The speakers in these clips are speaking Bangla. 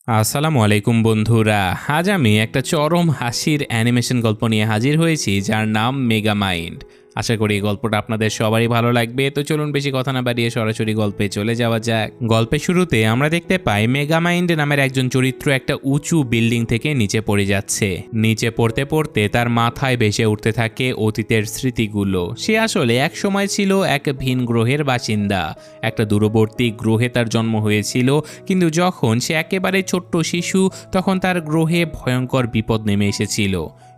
আসসালামু আলাইকুম বন্ধুরা। আজ আমি একটা চরম হাসির অ্যানিমেশন গল্প নিয়ে হাজির হয়েছি যার নাম মেগামাইন্ড। আশা করি এই গল্পটা আপনাদের সবারই ভালো লাগবে। তো চলুন বেশি কথা না বাড়িয়ে সরাসরি গল্পে চলে যাওয়া যাক। গল্পের শুরুতে আমরা দেখতে পাই মেগামাইন্ড নামের একজন চরিত্র একটা উঁচু বিল্ডিং থেকে নিচে পড়ে যাচ্ছে। নিচে পড়তে পড়তে তার মাথায় ভেসে উঠতে থাকে অতীতের স্মৃতিগুলো। সে আসলে এক সময় ছিল এক ভিন গ্রহের বাসিন্দা। একটা দূরবর্তী গ্রহে তার জন্ম হয়েছিল, কিন্তু যখন সে একেবারে ছোট্ট শিশু তখন তার গ্রহে ভয়ঙ্কর বিপদ নেমে এসেছিল।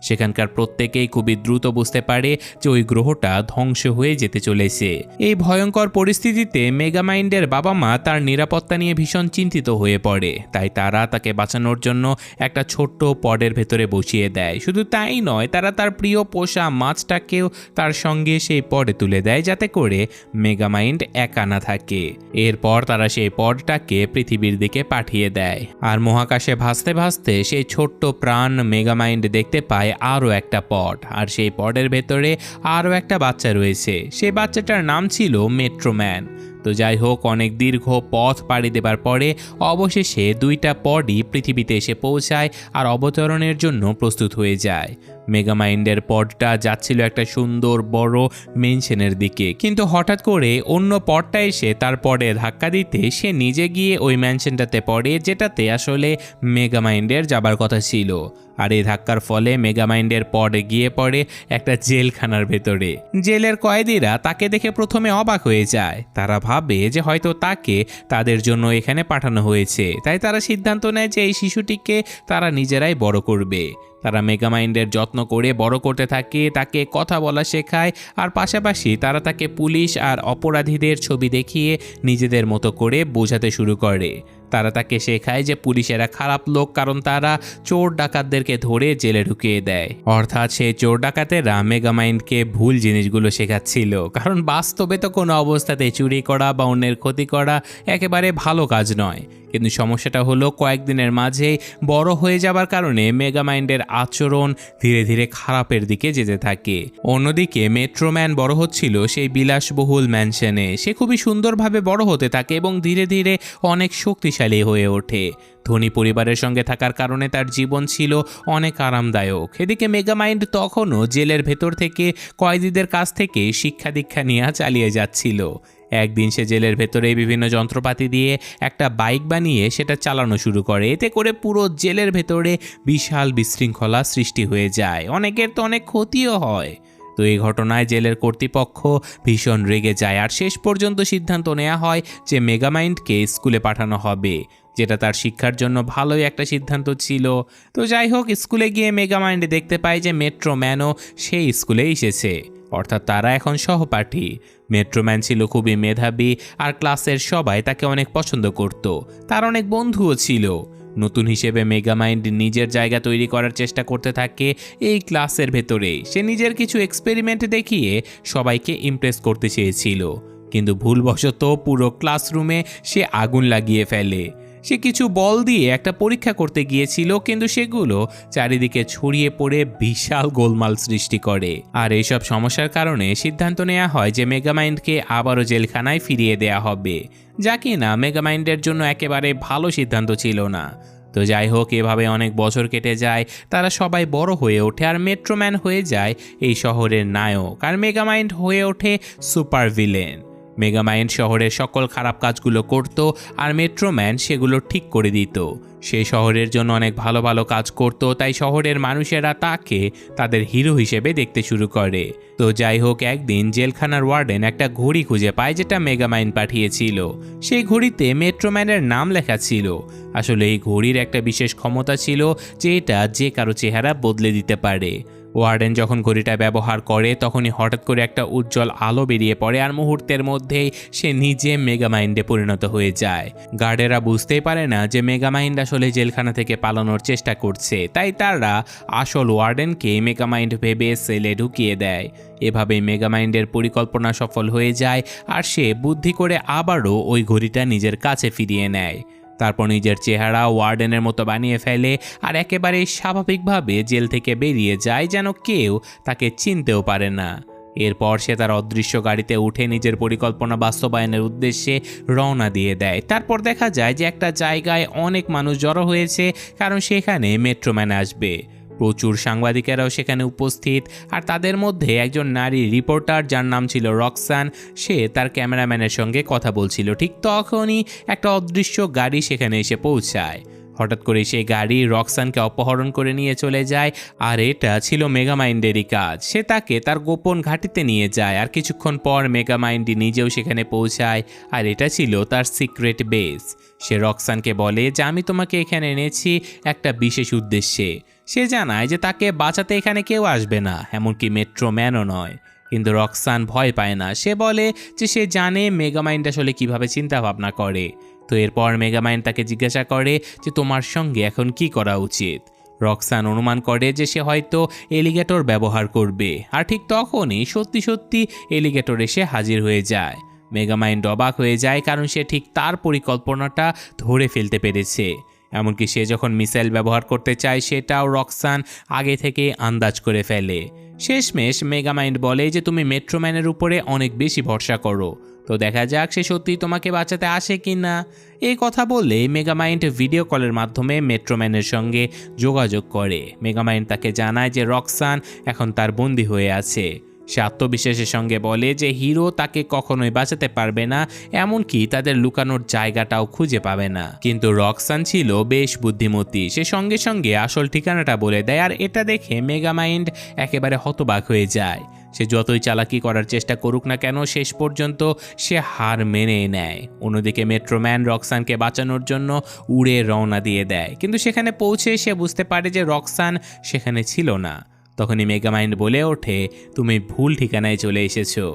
সেখানকার প্রত্যেকেই খুবই দ্রুত বুঝতে পারে যে ওই গ্রহটা ধ্বংস হয়ে যেতে চলেছে। এই ভয়ঙ্কর পরিস্থিতিতে মেগামাইন্ডের বাবা মা তার নিরাপত্তা নিয়ে ভীষণ চিন্তিত হয়ে পড়ে। তাই তারা তাকে বাঁচানোর জন্য একটা ছোট্ট পডের ভেতরে বসিয়ে দেয়। শুধু তাই নয়, তারা তার প্রিয় পোষা মাছটাকেও তার সঙ্গে সেই পডে তুলে দেয়, যাতে করে মেগামাইন্ড একা না থাকে। এরপর তারা সেই পডটাকে পৃথিবীর দিকে পাঠিয়ে দেয়। আর মহাকাশে ভাসতে ভাসতে সেই ছোট্ট প্রাণ মেগামাইন্ড দেখতে পায় আরও একটা পড। আর সেই পডের ভেতরে আরও একটা বাচ্চা রয়েছে। সেই বাচ্চাটার নাম ছিল মেট্রোম্যান। তো যাই হোক, অনেক দীর্ঘ পথ পাড়ি দেবার পরে অবশেষে দুইটা পডই পৃথিবীতে এসে পৌঁছায় আর অবতরণের জন্য প্রস্তুত হয়ে যায়। মেগামাইন্ডের পডটা যাচ্ছিল একটা সুন্দর বড় মেনশনের দিকে, কিন্তু হঠাৎ করে অন্য পডটা এসে তার পডে ধাক্কা দিতে সে নিজে গিয়ে ওই ম্যানশনটাতে পড়ে, যেটাতে আসলে মেগামাইন্ডের যাবার কথা ছিল। আর এই ধাক্কার ফলে মেগামাইন্ডের পডে গিয়ে পড়ে একটা জেলখানার ভেতরে। জেলের কয়েদিরা তাকে দেখে প্রথমে অবাক হয়ে যায়। তারা ভাবে যে হয়তো তাকে তাদের জন্য এখানে পাঠানো হয়েছে। তাই তারা সিদ্ধান্ত নেয় যে এই শিশুটিকে তারা নিজেরাই বড় করবে। তারা মেগামাইন্ডের যত্ন করে বড় করতে থাকে, তাকে কথা বলা শেখায়, আর পাশাপাশি তারা তাকে পুলিশ আর অপরাধীদের ছবি দেখিয়ে নিজেদের মতো করে বোঝাতে শুরু করে। তারা তাকে শেখায় যে পুলিশেরা খারাপ লোক, কারণ তারা চোর ডাকাতদেরকে ধরে জেলে ঢুকিয়ে দেয়। অর্থাৎ সেই চোর ডাকাতেরা মেগামাইন্ডকে ভুল জিনিসগুলো শেখাচ্ছিল, কারণ বাস্তবে তো কোনো অবস্থাতে চুরি করা বা অন্যের ক্ষতি করা একেবারে ভালো কাজ নয়। কিন্তু সমস্যাটা হলো কয়েকদিনের মাঝেই বড় হয়ে যাবার কারণে মেগামাইন্ডের আচরণ ধীরে ধীরে খারাপের দিকে যেতে থাকে। অন্যদিকে মেট্রোম্যান বড় হচ্ছিল সেই বিলাসবহুল ম্যানশনে। সে খুবই সুন্দরভাবে বড় হতে থাকে এবং ধীরে ধীরে অনেক শক্তিশালী হয়ে ওঠে। ধনী পরিবারের সঙ্গে থাকার কারণে তার জীবন ছিল অনেক আরামদায়ক। এদিকে মেগামাইন্ড তখনও জেলের ভেতর থেকে কয়েদিদের কাছ থেকে শিক্ষা দীক্ষা নেওয়া চালিয়ে যাচ্ছিল। একদিন সে জেলের ভেতরে বিভিন্ন যন্ত্রপাতি দিয়ে একটা বাইক বানিয়ে সেটা চালানো শুরু করে। এতে করে পুরো জেলের ভেতরে বিশাল বিশৃঙ্খলা সৃষ্টি হয়ে যায়। অনেকের তো অনেক ক্ষতিও হয়। তো এই ঘটনায় জেলের কর্তৃপক্ষ ভীষণ রেগে যায়, আর শেষ পর্যন্ত সিদ্ধান্ত নেওয়া হয় যে মেগামাইন্ডকে স্কুলে পাঠানো হবে, যেটা তার শিক্ষার জন্য ভালোই একটা সিদ্ধান্ত ছিল। তো যাই হোক, স্কুলে গিয়ে মেগামাইন্ড দেখতে পায় যে মেট্রোম্যানও সেই স্কুলে এসেছে, অর্থাৎ তারা এখন সহপাঠী। মেট্রোম্যান ছিল খুবই মেধাবী আর ক্লাসের সবাই তাকে অনেক পছন্দ করত। তার অনেক বন্ধুও ছিল। নতুন হিসেবে মেগামাইন্ড নিজের জায়গা তৈরি করার চেষ্টা করতে থাকে এই ক্লাসের ভেতরে। সে নিজের কিছু এক্সপেরিমেন্ট দেখিয়ে সবাইকে ইমপ্রেস করতে চেয়েছিল, কিন্তু ভুলবশত পুরো ক্লাসরুমে সে আগুন লাগিয়ে ফেলে। সে কিছু বল দিয়ে একটা পরীক্ষা করতে গিয়েছিল, কিন্তু সেগুলো চারিদিকে ছড়িয়ে পড়ে বিশাল গোলমাল সৃষ্টি করে। আর এইসব সমস্যার কারণে সিদ্ধান্ত নেওয়া হয় যে মেগামাইন্ডকে আবারও জেলখানায় ফিরিয়ে দেয়া হবে, যা কিনা মেগামাইন্ডের জন্য একেবারে ভালো সিদ্ধান্ত ছিল না। তো যাই হোক, এভাবে অনেক বছর কেটে যায়। তারা সবাই বড় হয়ে ওঠে, আর মেট্রোম্যান হয়ে যায় এই শহরের নায়ক, আর মেগামাইন্ড হয়ে ওঠে সুপার ভিলেন। মেগামাইন্ড শহরের সকল খারাপ কাজগুলো করত, আর মেট্রোম্যান সেগুলো ঠিক করে দিত। সে শহরের জন্য অনেক ভালো ভালো কাজ করত, তাই শহরের মানুষেরা তাকে তাদের হিরো হিসেবে দেখতে শুরু করে। তো যাই হোক, একদিন জেলখানার ওয়ার্ডেন একটা ঘড়ি খুঁজে পায় যেটা মেগামাইন্ড পাঠিয়েছিল। সেই ঘড়িতে মেট্রোম্যানের নাম লেখা ছিল। আসলে এই ঘড়ির একটা বিশেষ ক্ষমতা ছিল যে এটা যে কারো চেহারা বদলে দিতে পারে। ওয়ার্ডেন যখন ঘড়িটা ব্যবহার করে তখনই হঠাৎ করে একটা উজ্জ্বল আলো বেরিয়ে পড়ে, আর মুহূর্তের মধ্যেই সে নিজে মেগামাইন্ডে পরিণত হয়ে যায়। গার্ডেরা বুঝতেই পারে না যে মেগামাইন্ড আসলে জেলখানা থেকে পালানোর চেষ্টা করছে, তাই তারা আসল ওয়ার্ডেনকে মেগামাইন্ড ভেবে সেলে ঢুকিয়ে দেয়। এভাবেই মেগামাইন্ডের পরিকল্পনা সফল হয়ে যায়, আর সে বুদ্ধি করে আবারও ওই ঘড়িটা নিজের কাছে ফিরিয়ে নেয়। তারপর নিজের চেহারা ওয়ার্ডেনের মতো বানিয়ে ফেলে, আর একেবারে স্বাভাবিকভাবে জেল থেকে বেরিয়ে যায়, যেন কেউ তাকে চিনতেও পারে না। এরপর সে তার অদৃশ্য গাড়িতে উঠে নিজের পরিকল্পনা বাস্তবায়নের উদ্দেশ্যে রওনা দিয়ে দেয়। তারপর দেখা যায় যে একটা জায়গায় অনেক মানুষ জড়ো হয়েছে, কারণ সেখানে মেট্রোম্যান আসবে। প্রচুর সাংবাদিকেরাও সেখানে উপস্থিত, আর তাদের মধ্যে একজন নারী রিপোর্টার যার নাম ছিল রক্সান, সে তার ক্যামেরাম্যানের সঙ্গে কথা বলছিল। ঠিক তখনই একটা অদৃশ্য গাড়ি সেখানে এসে পৌঁছায়। হঠাৎ করে সেই গাড়ি রক্সানকে অপহরণ করে নিয়ে চলে যায়, আর এটা ছিল মেগামাইন্ডেরই কাজ। সে তাকে তার গোপন ঘাঁটিতে নিয়ে যায়, আর কিছুক্ষণ পর মেগামাইন্ড নিজেও সেখানে পৌঁছায়, আর এটা ছিল তার সিক্রেট বেস। সে রক্সানকে বলে যে আমি তোমাকে এখানে এনেছি একটা বিশেষ উদ্দেশ্যে। সে জানায় যে তাকে বাঁচাতে এখানে কেউ আসবে না, এমনকি মেট্রোম্যানও নয়। কিন্তু রক্সান ভয় পায় না। সে বলে যে সে জানে মেগামাইন্ড আসলে কিভাবে চিন্তা ভাবনা করে। তো এরপর মেগামাইন্ড তাকে জিজ্ঞাসা করে যে তোমার সঙ্গে এখন কি করা উচিত। রক্সান অনুমান করে যে সে হয়তো এলিগেটর ব্যবহার করবে, আর ঠিক তখনই সত্যি সত্যি এলিগেটর এসে হাজির হয়ে যায়। মেগামাইন্ড অবাক হয়ে যায়, কারণ সে ঠিক তার পরিকল্পনাটা ধরে ফেলতে পেরেছে। এমনকি সে যখন মিসাইল ব্যবহার করতে চায় সেটাও রক্সান আগে থেকে আন্দাজ করে ফেলে। শেষমেশ মেগামাইন্ড বলে যে তুমি মেট্রোম্যানের উপরে অনেক বেশি ভরসা করো, তো দেখা যাক সে সত্যিই তোমাকে বাঁচাতে আসে কি না। এই কথা বললে মেগামাইন্ড ভিডিও কলের মাধ্যমে মেট্রোম্যানের সঙ্গে যোগাযোগ করে। মেগামাইন্ড তাকে জানায় যে রক্সান এখন তার বন্দী হয়ে আছে। সে আত্মবিশ্বাসের সঙ্গে বলে যে হিরো তাকে কখনোই বাঁচাতে পারবে না, এমনকি তাদের লুকানোর জায়গাটাও খুঁজে পাবে না। কিন্তু রক্সান ছিল বেশ বুদ্ধিমতী, সে সঙ্গে সঙ্গে আসল ঠিকানাটা বলে দেয়, আর এটা দেখে মেগামাইন্ড একেবারে হতবাক হয়ে যায়। সে যতই চালাকি করার চেষ্টা করুক না কেন, শেষ পর্যন্ত সে হার মেনে নেয়। অন্যদিকে মেট্রোম্যান রক্সানকে বাঁচানোর জন্য উড়ে রওনা দিয়ে দেয়, কিন্তু সেখানে পৌঁছে সে বুঝতে পারে যে রক্সান সেখানে ছিল না। তখনই মেগামাইন্ড বলে ওঠে তুমি ভুল ঠিকানায় চলে এসেছো।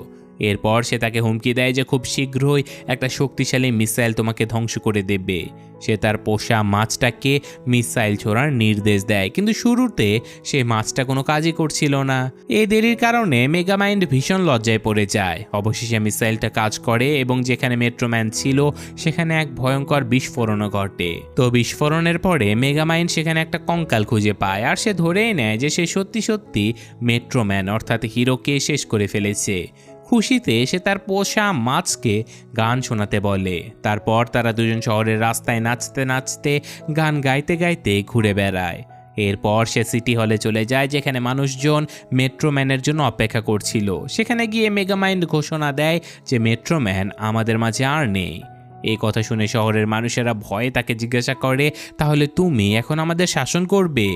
এরপর সে তাকে হুমকি দেয় যে খুব শীঘ্রই একটা শক্তিশালী মিসাইল তোমাকে ধ্বংস করে দেবে। সে তার পোষা মাছটাকে মিসাইল ছোড়ার নির্দেশ দেয়, কিন্তু শুরুতে সে মাছটা কোনো কাজই করছিল না। এই দেরির কারণে মেগামাইন্ড ভীষণ লজ্জায় পড়ে যায়। অবশেষে মিসাইলটা কাজ করে এবং যেখানে মেট্রোম্যান ছিল সেখানে এক ভয়ঙ্কর বিস্ফোরণও ঘটে। তো বিস্ফোরণের পরে মেগামাইন্ড সেখানে একটা কঙ্কাল খুঁজে পায়, আর সে ধরেই নেয় যে সে সত্যি সত্যি মেট্রোম্যান অর্থাৎ হিরোকে শেষ করে ফেলেছে। খুশিতে সে তার পোষা মাছকে গান শোনাতে বলে। তারপর তারা দুজন শহরের রাস্তায় নাচতে নাচতে গান গাইতে গাইতে ঘুরে বেড়ায়। এরপর সে সিটি হলে চলে যায়, যেখানে মানুষজন মেট্রোম্যানের জন্য অপেক্ষা করছিল। সেখানে গিয়ে মেগামাইন্ড ঘোষণা দেয় যে মেট্রোম্যান আমাদের মাঝে আর নেই। এই কথা শুনে শহরের মানুষেরা ভয়ে তাকে জিজ্ঞাসা করে তাহলে তুমি এখন আমাদের শাসন করবে?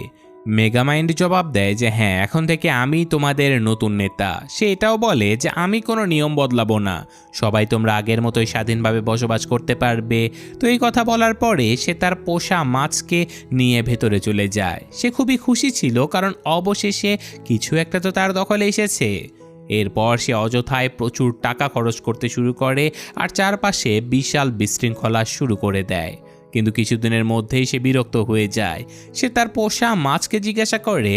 মেগামাইন্ড জবাব দেয় যে হ্যাঁ, এখন থেকে আমি তোমাদের নতুন নেতা। সে এটাও বলে যে আমি কোনো নিয়ম বদলাবো না, সবাই তোমরা আগের মতোই স্বাধীনভাবে বসবাস করতে পারবে। তো এই কথা বলার পরে সে তার পোষা মাছকে নিয়ে ভেতরে চলে যায়। সে খুবই খুশি ছিল, কারণ অবশেষে কিছু একটা তো তার দখলে এসেছে। এরপর সে অযথায় প্রচুর টাকা খরচ করতে শুরু করে, আর চারপাশে বিশাল বিশৃঙ্খলা শুরু করে দেয়। কিন্তু কিছুদিনের মধ্যেই সে বিরক্ত হয়ে যায়। সে তার পোষা মাছকে জিজ্ঞাসা করে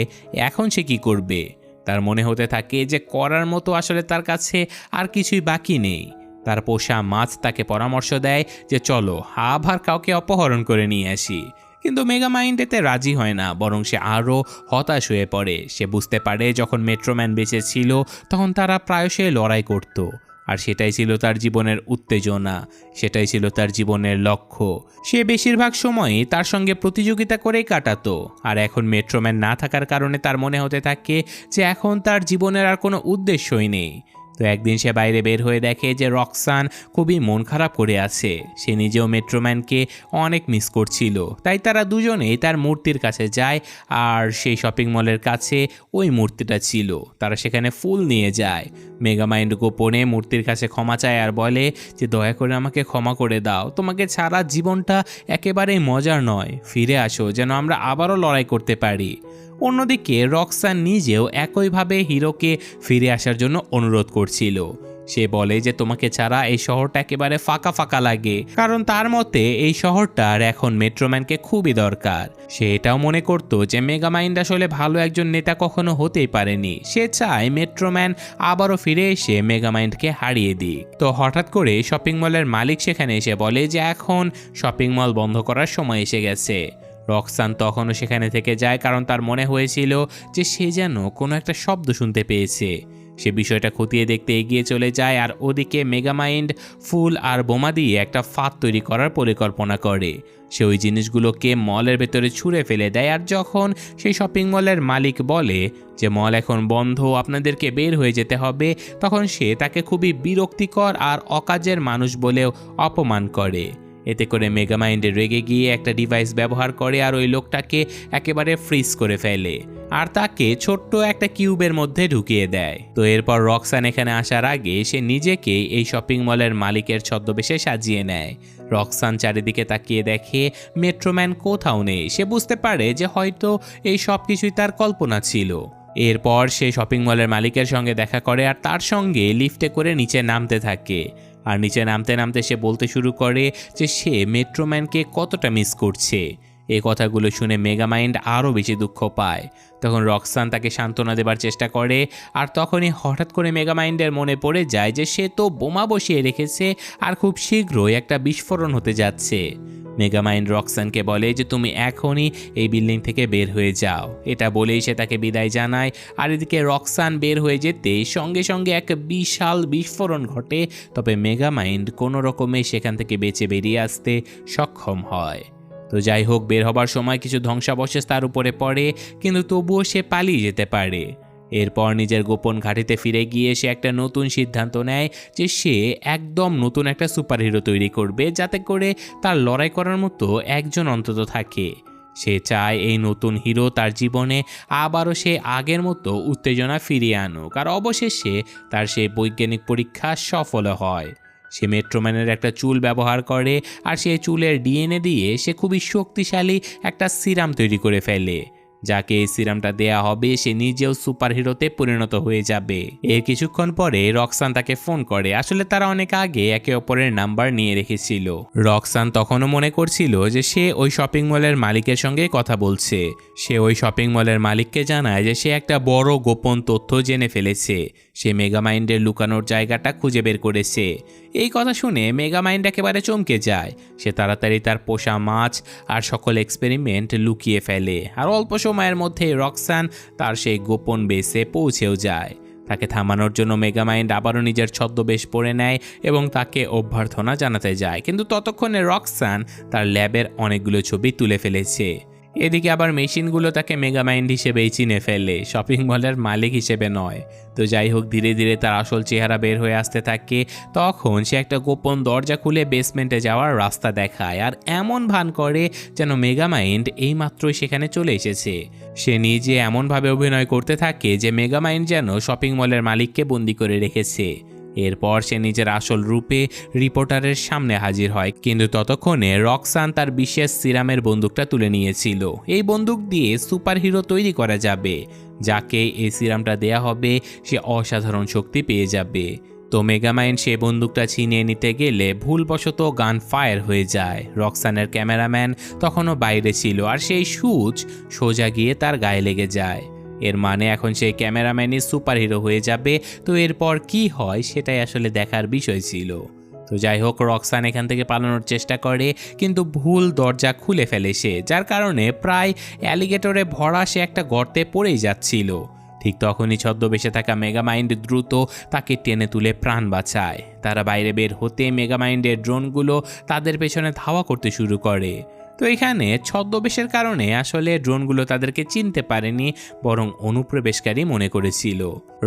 এখন সে কি করবে। তার মনে হতে থাকে যে করার মতো আসলে তার কাছে আর কিছুই বাকি নেই। তার পোষা মাছ তাকে পরামর্শ দেয় যে চলো আবার কাউকে অপহরণ করে নিয়ে আসি। কিন্তু মেগামাইন্ড এতে রাজি হয় না, বরং সে আরও হতাশ হয়ে পড়ে। সে বুঝতে পারে যখন মেট্রোম্যান বেঁচে ছিল তখন তারা প্রায়শই লড়াই করত, আর সেটাই ছিল তার জীবনের উত্তেজনা, সেটাই ছিল তার জীবনের লক্ষ্য। সে বেশিরভাগ সময়ই তার সঙ্গে প্রতিযোগিতা করেই কাটাতো। আর এখন মেট্রোম্যান না থাকার কারণে তার মনে হতে থাকে যে এখন তার জীবনের আর কোনো উদ্দেশ্যই নেই। তো একদিন সে বাইরে বের হয়ে দেখে যে রক্সান খুবই মন খারাপ করে আছে। সে নিজেও মেট্রোম্যানকে অনেক মিস করছিল। তাই তারা দুজনেই তার মূর্তির কাছে যায়, আর সেই শপিং মলের কাছে ওই মূর্তিটা ছিল। তারা সেখানে ফুল নিয়ে যায়। মেগামাইন্ড গোপনে মূর্তির কাছে ক্ষমা চায় আর বলে যে দয়া করে আমাকে ক্ষমা করে দাও, তোমাকে ছাড়া জীবনটা একেবারেই মজার নয়, ফিরে আসো যেন আমরা আবারও লড়াই করতে পারি। অন্যদিকে রক্সান নিজেও একইভাবে হিরোকে ফিরে আসার জন্য অনুরোধ করছিল। সে বলে যে তোমাকে ছাড়া এই শহরটা একেবারে ফাঁকা ফাঁকা লাগে, কারণ তার মতে এই শহরটার এখন মেট্রোম্যানকে খুবই দরকার। সে এটাও মনে করত যে মেগামাইন্ড আসলে ভালো একজন নেতা কখনো হতেই পারেনি। সে চায় মেট্রোম্যান আবারও ফিরে এসে মেগামাইন্ডকে হারিয়ে দিক। তো হঠাৎ করে শপিং মলের মালিক সেখানে এসে বলে যে এখন শপিং মল বন্ধ করার সময় এসে গেছে। রক্সান তখনও সেখানে থেকে যায়, কারণ তার মনে হয়েছিল যে সে যেন কোনো একটা শব্দ শুনতে পেয়েছে। সে বিষয়টা খতিয়ে দেখতে এগিয়ে চলে যায়, আর ওদিকে মেগামাইন্ড ফুল আর বোমা দিয়ে একটা ফাঁদ তৈরি করার পরিকল্পনা করে। সে ওই জিনিসগুলোকে মলের ভেতরে ছুঁড়ে ফেলে দেয়, আর যখন সেই শপিং মলের মালিক বলে যে মল এখন বন্ধ, আপনাদেরকে বের হয়ে যেতে হবে, তখন সে তাকে খুবই বিরক্তিকর আর অকাজের মানুষ বলেও অপমান করে। এতে করে মেগামাইন্ড রেগে গিয়ে একটা ডিভাইস ব্যবহার করে আর ওই লোকটাকে একেবারে ফ্রিজ করে ফেলে আর তাকে ছোট্ট একটা কিউবের মধ্যে ঢুকিয়ে দেয়। তো এরপর রক্সান এখানে আসার আগে সে নিজেকে এই শপিং মলের মালিকের ছদ্মবেশে সাজিয়ে নেয়। রক্সান চারিদিকে তাকিয়ে দেখে মেট্রোম্যান কোথাও নেই। সে বুঝতে পারে যে হয়তো এই সব কিছুই তার কল্পনা ছিল। এরপর সে শপিং মলের মালিকের সঙ্গে দেখা করে আর তার সঙ্গে লিফটে করে নিচে নামতে থাকে। আর নিচে নামতে নামতে সে বলতে শুরু করে যে সে মেট্রোম্যানকে কতটা মিস করছে। এই কথাগুলো শুনে মেগামাইন্ড আরও বেশি দুঃখ পায়। তখন রক্সান তাকে সান্ত্বনা দেবার চেষ্টা করে, আর তখনই হঠাৎ করে মেগামাইন্ডের মনে পড়ে যায় যে সে তো বোমা বসিয়ে রেখেছে আর খুব শীঘ্রই একটা বিস্ফোরণ হতে যাচ্ছে। মেগামাইন্ড রক্সানকে বলে যে তুমি এখনই এই বিল্ডিং থেকে বের হয়ে যাও। এটা বলেই সে তাকে বিদায় জানায়। আর এদিকে রক্সান বের হয়ে যেতে সঙ্গে সঙ্গে এক বিশাল বিস্ফোরণ ঘটে, তবে মেগামাইন্ড কোনো রকমে সেখান থেকে বেঁচে বেরিয়ে আসতে সক্ষম হয়। তো যাই হোক, বের হবার সময় কিছু ধ্বংসাবশেষ তার উপরে পড়ে, কিন্তু তবুও সে পালিয়ে যেতে পারে। এরপর নিজের গোপন ঘাঁটিতে ফিরে গিয়ে সে একটা নতুন সিদ্ধান্ত নেয় যে সে একদম নতুন একটা সুপারহিরো তৈরি করবে, যাতে করে তার লড়াই করার মতো একজন অন্তত থাকে। সে চায় এই নতুন হিরো তার জীবনে আবারও সে আগের মতো উত্তেজনা ফিরিয়ে আনুক, আর অবশেষে তার সেই বৈজ্ঞানিক পরীক্ষা সফল হয়। সে মেট্রোম্যানের একটা চুল ব্যবহার করে, আর সেই চুলের ডিএনএ দিয়ে সে খুবই শক্তিশালী একটা সিরাম তৈরি করে ফেলে। যাকে এই সিরামটা দেয়া হবে সে নিজেও সুপারহিরোতে পরিণত হয়ে যাবে। এর কিছুক্ষণ পরে রক্সান তাকে ফোন করে। আসলে তারা অনেক আগে একে অপরের নাম্বার নিয়ে রেখেছিল। রক্সান তখনও মনে করছিল যে সে ওই শপিং মলের মালিকের সঙ্গে কথা বলছে। সে ওই শপিং মলের মালিককে জানায় যে সে একটা বড় গোপন তথ্য জেনে ফেলেছে। সে মেগামাইন্ডের লুকানোর জায়গাটা খুঁজে বের করেছে। এই কথা শুনে মেগামাইন্ড একেবারে চমকে যায়। সে তাড়াতাড়ি তার পোষা মাছ আর সকল এক্সপেরিমেন্ট লুকিয়ে ফেলে, আর অল্প সময়ের মধ্যে রক্সান তার সেই গোপন বেসে পৌঁছেও যায়। তাকে থামানোর জন্য মেগামাইন্ড আবারও নিজের ছদ্মবেশ পরে নেয় এবং তাকে অভ্যর্থনা জানাতে যায়, কিন্তু ততক্ষণে রক্সান তার ল্যাবের অনেকগুলো ছবি তুলে ফেলেছে। এদিকে আবার মেশিনগুলো তাকে মেগামাইন্ড হিসেবেই চিনে ফেলে, শপিং মলের মালিক হিসেবে নয়। তো যাই হোক, ধীরে ধীরে তার আসল চেহারা বের হয়ে আসতে থাকে। তখন সে একটা গোপন দরজা খুলে বেসমেন্টে যাওয়ার রাস্তা দেখায়, আর এমন ভান করে যেন মেগামাইন্ড এইমাত্রই সেখানে চলে এসেছে। সে নিজে এমনভাবে অভিনয় করতে থাকে যে মেগামাইন্ড যেন শপিং মলের মালিককে বন্দি করে রেখেছে। এরপর সে নিজের আসল রূপে রিপোর্টারের সামনে হাজির হয়, কিন্তু ততক্ষণে রক্সান তার বিশেষ সিরামের বন্দুকটা তুলে নিয়েছিল। এই বন্দুক দিয়ে সুপারহিরো তৈরি করা যাবে। যাকে এই সিরামটা দেয়া হবে সে অসাধারণ শক্তি পেয়ে যাবে। তো মেগামাইন্ড সে বন্দুকটা ছিনিয়ে নিতে গেলে ভুলবশত গান ফায়ার হয়ে যায়। রক্সানের ক্যামেরাম্যান তখনও বাইরে ছিল, আর সেই সুচ সোজা গিয়ে তার গায়ে লেগে যায়। এর মানে এখন সেই ক্যামেরাম্যানই সুপারহিরো হয়ে যাবে। তো এরপর কি হয় সেটাই আসলে দেখার বিষয় ছিল। তো যাই হোক, রক্সান এখান থেকে পালানোর চেষ্টা করে, কিন্তু ভুল দরজা খুলে ফেলে সে, যার কারণে প্রায় অ্যালিগেটরে ভরা সে একটা গর্তে পড়েই যাচ্ছিল। ঠিক তখনই ছদ্মবেশে থাকা মেগামাইন্ড দ্রুত তাকে টেনে তুলে প্রাণ বাঁচায়। তারা বাইরে বের হতে মেগামাইন্ডের ড্রোনগুলো তাদের পেছনে ধাওয়া করতে শুরু করে। তো এখানে ছদ্মবেশের কারণে আসলে ড্রোনগুলো তাদেরকে চিনতে পারেনি, বরং অনুপ্রবেশকারী মনে করেছিল।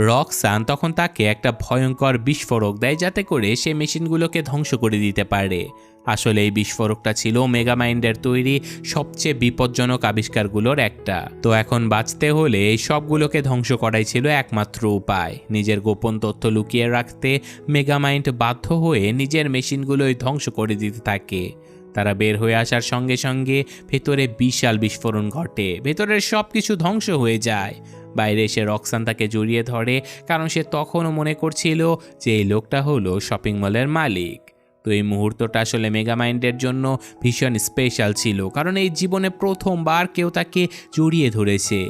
রক্সান তখন তাকে একটা ভয়ঙ্কর বিস্ফোরক দেয়, যাতে করে সে মেশিনগুলোকে ধ্বংস করে দিতে পারে। আসলে এই বিস্ফোরকটা ছিল মেগামাইন্ডের তৈরি সবচেয়ে বিপজ্জনক আবিষ্কারগুলোর একটা। তো এখন বাঁচতে হলে এই সবগুলোকে ধ্বংস করাই ছিল একমাত্র উপায়। নিজের গোপন তথ্য লুকিয়ে রাখতে মেগামাইন্ড বাধ্য হয়ে নিজের মেশিনগুলোই ধ্বংস করে দিতে থাকে। তারা বের হয়ে আসার সঙ্গে সঙ্গে ভেতরে বিশাল বিস্ফোরণ ঘটে। ভেতরের সব কিছু ধ্বংস হয়ে যায়। বাইরে এসে রক্সান তাকে জড়িয়ে ধরে, কারণ সে তখনও মনে করছিল যে এই লোকটা হলো শপিং মলের মালিক। তো এই মুহূর্তটা আসলে মেগামাইন্ডের জন্য ভীষণ স্পেশাল ছিল, কারণ এই জীবনে প্রথমবার কেউ তাকে জড়িয়ে ধরেছে।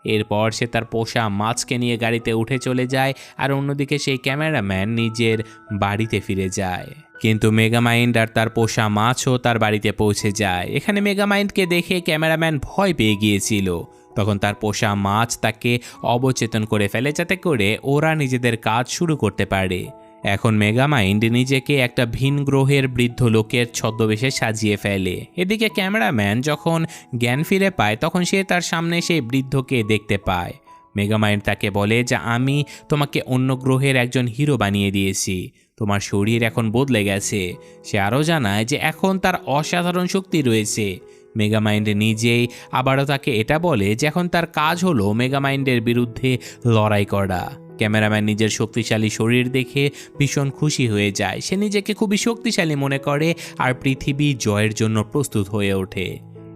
এরপর সে তার পোষা মাছকে নিয়ে গাড়িতে উঠে চলে যায়, আর অন্যদিকে সেই ক্যামেরাম্যান নিজের বাড়িতে ফিরে যায়। কিন্তু মেগামাইন্ড আর তার পোষা মাছও তার বাড়িতে পৌঁছে যায়। এখানে মেগামাইন্ডকে দেখে ক্যামেরাম্যান ভয় পেয়ে গিয়েছিল। তখন তার পোষা মাছ তাকে অবচেতন করে ফেলে, যাতে করে ওরা নিজেদের কাজ শুরু করতে পারে। এখন মেগামাইন্ড নিজেকে একটা ভিন গ্রহের বৃদ্ধ লোকের ছদ্মবেশে সাজিয়ে ফেলে। এদিকে ক্যামেরাম্যান যখন জ্ঞান ফিরে পায়, তখন সে তার সামনে সেই বৃদ্ধকে দেখতে পায়। মেগামাইন্ড তাকে বলে যে আমি তোমাকে অন্য গ্রহের একজন হিরো বানিয়ে দিয়েছি, তোমার শরীর এখন বদলে গেছে। সে আরও জানায় যে এখন তার অসাধারণ শক্তি রয়েছে। মেগামাইন্ড নিজেই আবারও তাকে এটা বলে যে এখন তার কাজ হলো মেগামাইন্ডের বিরুদ্ধে লড়াই করা। ক্যামেরাম্যান নিজের শক্তিশালী শরীর দেখে ভীষণ খুশি হয়ে যায়। সে নিজেকে খুবই শক্তিশালী মনে করে আর পৃথিবী জয়ের জন্য প্রস্তুত হয়ে ওঠে।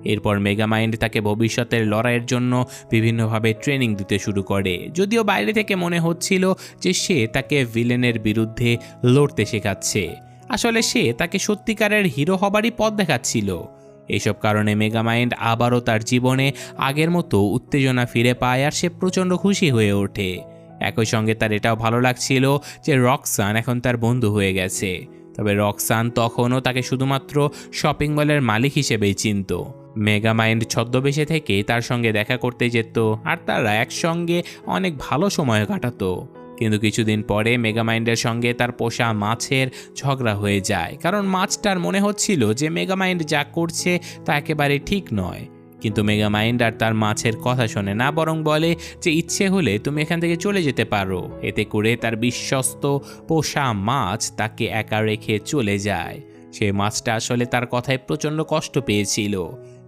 এরপর মেগামাইন্ড তাকে ভবিষ্যতের লড়াইয়ের জন্য বিভিন্নভাবে ট্রেনিং দিতে শুরু করে, যদিও বাইরে থেকে মনে হচ্ছিল যে সে তাকে ভিলেনের বিরুদ্ধে লড়তে শেখাচ্ছে। আসলে সে তাকে সত্যিকারের হিরো হবারই পথ দেখাচ্ছিল। এইসব কারণে মেগামাইন্ড আবারও তার জীবনে আগের মতো উত্তেজনা ফিরে পায়, আর সে প্রচণ্ড খুশি হয়ে ওঠে। একই সঙ্গে তার এটাও ভালো লাগছিল যে রক্সান এখন তার বন্ধু হয়ে গেছে। তবে রক্সান তখনও তাকে শুধুমাত্র শপিং মলের মালিক হিসেবেই চিনত। মেগামাইন্ড ছদ্মবেশে থেকে তার সঙ্গে দেখা করতে যেত, আর তারা একসঙ্গে অনেক ভালো সময় কাটাতো। কিন্তু কিছুদিন পরে মেগামাইন্ডের সঙ্গে তার পোষা মাছের ঝগড়া হয়ে যায়, কারণ মাছটার মনে হচ্ছিল যে মেগামাইন্ড যা করছে তা একেবারে ঠিক নয়। কিন্তু মেগামাইন্ড আর তার মাছের কথা শোনে না, বরং বলে যে ইচ্ছে হলে তুমি এখান থেকে চলে যেতে পারো। এতে করে তার বিশ্বস্ত পোষা মাছ তাকে একা রেখে চলে যায়। সে মাছটা আসলে তার কথায় প্রচণ্ড কষ্ট পেয়েছিল।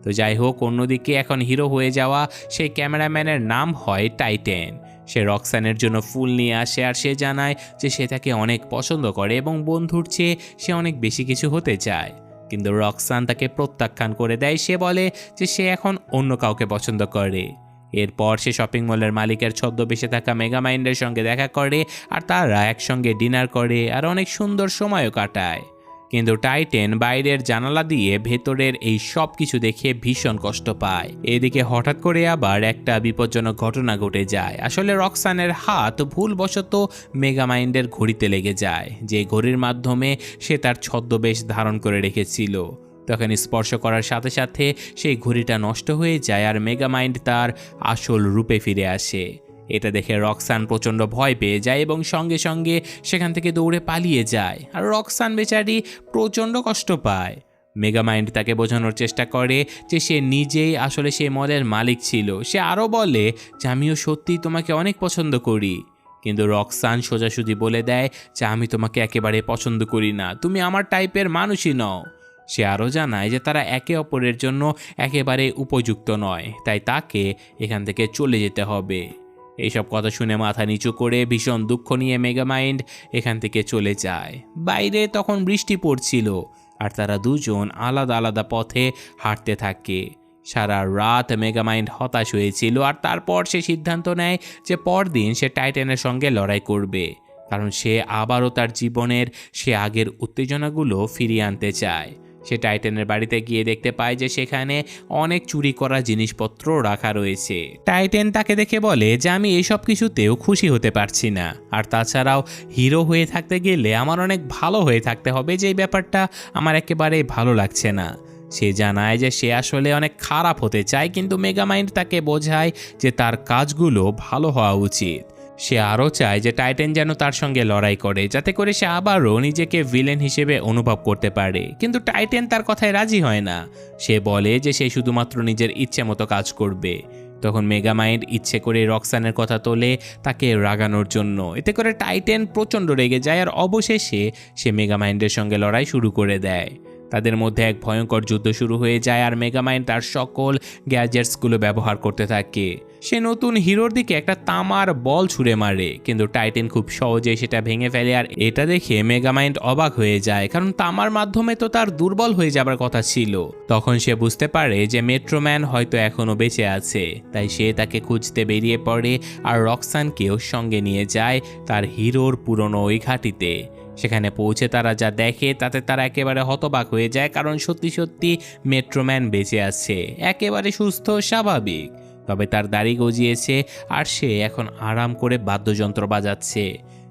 তো যাই হোক, অন্যদিকে এখন হিরো হয়ে যাওয়া সেই ক্যামেরাম্যানের নাম হয় টাইটেন। সে রক্সানের জন্য ফুল নিয়ে আসে, আর সে জানায় যে সে তাকে অনেক পছন্দ করে এবং বন্ধুর চেয়ে সে অনেক বেশি কিছু হতে চায়। কিন্তু রক্সান তাকে প্রত্যাখ্যান করে দেয়। সে বলে যে সে এখন অন্য কাউকে পছন্দ করে। এরপর সে শপিং মলের মালিকের ছদ্মবেশে থাকা মেগামাইন্ডের সঙ্গে দেখা করে, আর তারা একসঙ্গে ডিনার করে আর অনেক সুন্দর সময়ও কাটায়। কিন্তু টাইটেন বাইরের জানালা দিয়ে ভেতরের এই সব কিছু দেখে ভীষণ কষ্ট পায়। এদিকে হঠাৎ করে আবার একটা বিপজ্জনক ঘটনা ঘটে যায়। আসলে রক্সানের হাত ভুলবশত মেগামাইন্ডের ঘড়িতে লেগে যায়, যে ঘড়ির মাধ্যমে সে তার ছদ্মবেশ ধারণ করে রেখেছিল। তখন স্পর্শ করার সাথে সাথে সেই ঘড়িটা নষ্ট হয়ে যায়, আর মেগামাইন্ড তার আসল রূপে ফিরে আসে। এটা দেখে রক্সান প্রচণ্ড ভয় পেয়ে যায় এবং সঙ্গে সঙ্গে সেখান থেকে দৌড়ে পালিয়ে যায়, আর রক্সান বেচারি প্রচণ্ড কষ্ট পায়। মেগামাইন্ড তাকে বোঝানোর চেষ্টা করে যে সে নিজেই আসলে সেই মলের মালিক ছিল। সে আরও বলে যে আমিও সত্যিই তোমাকে অনেক পছন্দ করি। কিন্তু রক্সান সোজাসুজি বলে দেয় যে আমি তোমাকে একেবারে পছন্দ করি না, তুমি আমার টাইপের মানুষই নও। সে আরও জানায় যে তারা একে অপরের জন্য একেবারে উপযুক্ত নয়, তাই তাকে এখান থেকে চলে যেতে হবে। এইসব কথা শুনে মাথা নিচু করে ভীষণ দুঃখ নিয়ে মেগামাইন্ড এখান থেকে চলে যায়। বাইরে তখন বৃষ্টি পড়ছিল, আর তারা দুজন আলাদা আলাদা পথে হাঁটতে থাকে। সারা রাত মেগামাইন্ড হতাশ হয়েছিল, আর তারপর সে সিদ্ধান্ত নেয় যে পরদিন সে টাইটানের সঙ্গে লড়াই করবে, কারণ সে আবারও তার জীবনের সে আগের উত্তেজনাগুলো ফিরিয়ে আনতে চায়। সে টাইটানের বাড়িতে গিয়ে দেখতে পায় যে সেখানে অনেক চুরি করা জিনিসপত্র রাখা রয়েছে। টাইটান তাকে দেখে বলে যে আমি এইসব কিছুতেও খুশি হতে পারছি না, আর তাছাড়াও হিরো হয়ে থাকতে গেলে আমার অনেক ভালো হয়ে থাকতে হবে, যে ব্যাপারটা আমার একেবারেই ভালো লাগছে না। সে জানায় যে সে আসলে অনেক খারাপ হতে চায়, কিন্তু মেগামাইন্ড তাকে বোঝায় যে তার কাজগুলো ভালো হওয়া উচিত। সে আরও চায় যে টাইটান যেন তার সঙ্গে লড়াই করে, যাতে করে সে আবারও নিজেকে ভিলেন হিসেবে অনুভব করতে পারে। কিন্তু টাইটান তার কথায় রাজি হয় না। সে বলে যে সে শুধুমাত্র নিজের ইচ্ছে মতো কাজ করবে। তখন মেগামাইন্ড ইচ্ছে করে রক্সানের কথা তোলে তাকে রাগানোর জন্য। এতে করে টাইটান প্রচণ্ড রেগে যায়, আর অবশেষে সে মেগামাইন্ডের সঙ্গে লড়াই শুরু করে দেয়। তাদের মধ্যে এক ভয়ঙ্কর যুদ্ধ শুরু হয়ে যায়, আর মেগামাইন্ড তার সকল গ্যাজেটসগুলো ব্যবহার করতে থাকে। সে নতুন হিরোর দিকে একটা তামার বল ছুঁড়ে মারে, কিন্তু টাইটান খুব সহজেই সেটা ভেঙে ফেলে। আর এটা দেখে মেগামাইন্ড অবাক হয়ে যায়, কারণ তামার মাধ্যমে তো তার দুর্বল হয়ে যাবার কথা ছিল। তখন সে বুঝতে পারে যে মেট্রোম্যান হয়তো এখনো বেঁচে আছে, তাই সে তাকে খুঁজতে বেরিয়ে পড়ে, আর রক্সানকেও সঙ্গে নিয়ে যায় তার হিরোর পুরনো ওই ঘাঁটিতে। সেখানে পৌঁছে তারা যা দেখে তাতে তারা একেবারে হতবাক হয়ে যায়, কারণ সত্যি সত্যি মেট্রোম্যান বেঁচে আছে, একেবারে সুস্থ স্বাভাবিক। তবে তার দাড়ি গজিয়েছে আর সে এখন আরাম করে বাদ্যযন্ত্র বাজাচ্ছে।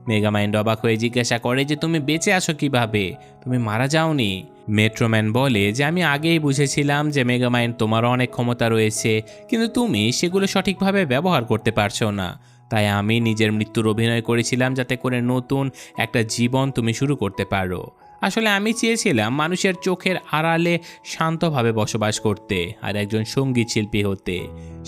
মেগামাইন্ড অবাক হয়ে জিজ্ঞাসা করে যে তুমি বেঁচে আছো কিভাবে, তুমি মারা যাওনি? মেট্রোম্যান বলে যে আমি আগেই বুঝেছিলাম যে মেগামাইন্ড তোমারও অনেক ক্ষমতা রয়েছে, কিন্তু তুমি সেগুলো সঠিকভাবে ব্যবহার করতে পারছো না। তাই আমি নিজের মৃত্যুর অভিনয় করেছিলাম যাতে করে নতুন একটা জীবন তুমি শুরু করতে পারো। আসলে আমি চেয়েছিলাম মানুষের চোখের আড়ালে শান্তভাবে বসবাস করতে আর একজন সঙ্গীত শিল্পী হতে।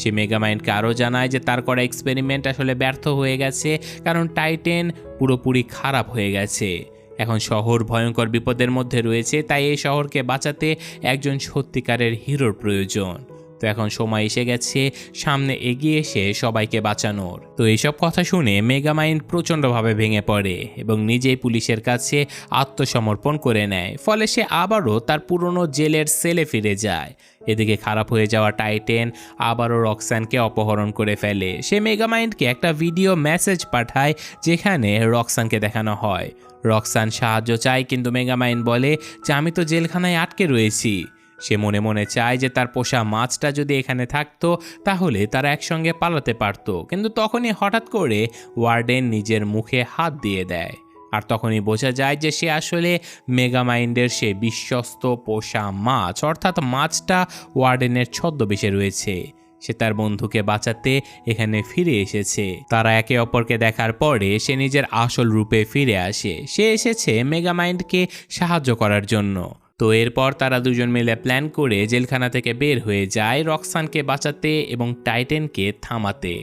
সে মেগামাইন্ডকে আরও জানায় যে তার করা এক্সপেরিমেন্ট আসলে ব্যর্থ হয়ে গেছে, কারণ টাইটেন পুরোপুরি খারাপ হয়ে গেছে। এখন শহর ভয়ঙ্কর বিপদের মধ্যে রয়েছে, তাই এই শহরকে বাঁচাতে একজন সত্যিকারের হিরোর প্রয়োজন। তো এখন সময় এসে গেছে সামনে এগিয়ে এসে সবাইকে বাঁচানোর। তো এইসব কথা শুনে মেগামাইন্ড প্রচণ্ডভাবে ভেঙে পড়ে এবং নিজেই পুলিশের কাছে আত্মসমর্পণ করে নেয়। ফলে সে আবারও তার পুরনো জেলের সেলে ফিরে যায়। এদিকে খারাপ হয়ে যাওয়া টাইটেন আবারও রক্সানকে অপহরণ করে ফেলে। সে মেগামাইন্ডকে একটা ভিডিও মেসেজ পাঠায় যেখানে রক্সানকে দেখানো হয়। রক্সান সাহায্য চায়, কিন্তু মেগামাইন্ড বলে যে আমি তো জেলখানায় আটকে রয়েছি। সে মনে মনে চায় যে তার পোষা মাছটা যদি এখানে থাকতো তাহলে তারা একসঙ্গে পালাতে পারতো, কিন্তু তখনই হঠাৎ করে ওয়ার্ডেন নিজের মুখে হাত দিয়ে দেয়। আর তখনই বোঝা যায় যে সে আসলে মেগামাইন্ডের সে বিশ্বস্ত পোষা মাছ, অর্থাৎ মাছটা ওয়ার্ডেনের ছদ্মবেশে রয়েছে। সে তার বন্ধুকে বাঁচাতে এখানে ফিরে এসেছে। তারা একে অপরকে দেখার পরে সে নিজের আসল রূপে ফিরে আসে। সে এসেছে মেগামাইন্ডকে সাহায্য করার জন্য। তো এরপর তারা দুজন মিলে প্ল্যান করে জেলখানা থেকে বের হয়ে যায় রক্সানকে বাঁচাতে এবং টাইটেনকে থামাতে।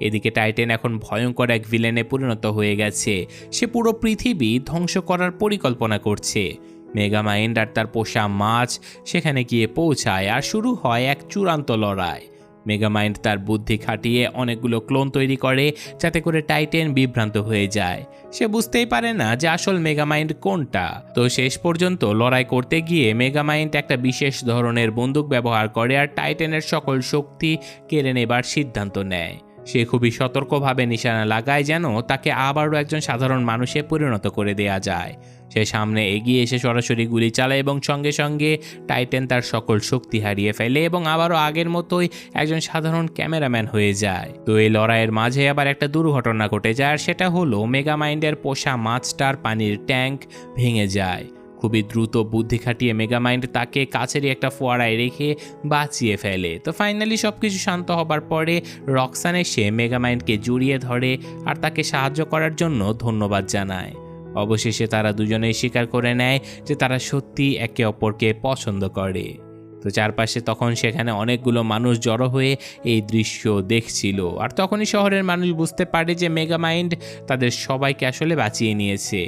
এদিকে টাইটেন এখন ভয়ঙ্কর এক ভিলেনে পরিণত হয়ে গেছে। সে পুরো পৃথিবী ধ্বংস করার পরিকল্পনা করছে। মেগামাইন্ড আর তার পোষা মাছ সেখানে গিয়ে পৌঁছায় আর শুরু হয় এক চূড়ান্ত লড়াই। মেগামাইন্ড তার বুদ্ধি খাটিয়ে অনেকগুলো ক্লোন তৈরি করে যাতে করে টাইটেন বিভ্রান্ত হয়ে যায়। সে বুঝতেই পারে না যে আসল মেগামাইন্ড কোনটা। তো শেষ পর্যন্ত লড়াই করতে গিয়ে মেগামাইন্ড একটা বিশেষ ধরনের বন্দুক ব্যবহার করে আর টাইটেনের সকল শক্তি কেড়ে নেবার সিদ্ধান্ত নেয়। সে খুবই সতর্কভাবে নিশানা লাগায় যেন তাকে আবারও একজন সাধারণ মানুষে পরিণত করে দেয়া যায়। সে সামনে এগিয়ে এসে সরাসরি গুলি চালায় এবং সঙ্গে সঙ্গে টাইটেন তার সকল শক্তি হারিয়ে ফেলে এবং আবারও আগের মতোই একজন সাধারণ ক্যামেরাম্যান হয়ে যায়। তো এই লড়াইয়ের মাঝে আবার একটা দুর্ঘটনা ঘটে যায়, আর সেটা হলো মেগামাইন্ডের পোষা মাছটার পানির ট্যাঙ্ক ভেঙে যায়। খুবই দ্রুত বুদ্ধি খাটিয়ে মেগামাইন্ড তাকে কাছেরই একটা ফোয়ারায় রেখে বাঁচিয়ে ফেলে। তো ফাইনালি সব কিছু শান্ত হবার পরে রক্সান এসে মেগামাইন্ডকে জড়িয়ে ধরে আর তাকে সাহায্য করার জন্য ধন্যবাদ জানায়। অবশেষে তারা দুজনেই স্বীকার করে নেয় যে তারা সত্যি একে অপরকে পছন্দ করে। তো চারপাশে তখন সেখানে অনেকগুলো মানুষ জড়ো হয়ে এই দৃশ্য দেখছিল। আর তখনই শহরের মানুষ বুঝতে পারে যে মেগামাইন্ড তাদের সবাইকে আসলে বাঁচিয়ে নিয়েছে।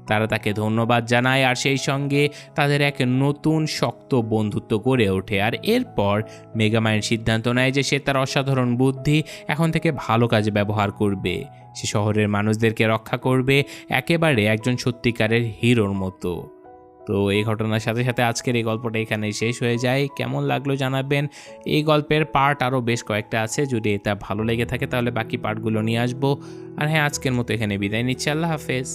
তারা তাকে ধন্যবাদ জানায় আর সেই সঙ্গে তাদের এক নতুন শক্ত বন্ধুত্ব গড়ে ওঠে। আর এরপর মেগামাইন্ড সিদ্ধান্ত নেয় যে সে তার অসাধারণ বুদ্ধি এখন থেকে ভালো কাজে ব্যবহার করবে। সে শহরের মানুষদেরকে রক্ষা করবে একেবারে একজন সত্যিকারের হিরোর মতো। তো এই ঘটনার সাথে সাথে আজকের এই গল্পটা এখানেই শেষ হয়ে যায়। কেমন লাগলো জানাবেন। এই গল্পের পার্ট আরও বেশ কয়েকটা আছে, যদি এটা ভালো লেগে থাকে তাহলে বাকি পার্টগুলো নিয়ে আসবো। আর হ্যাঁ, আজকের মতো এখানে বিদায় নিচ্ছি। আল্লাহ হাফেজ।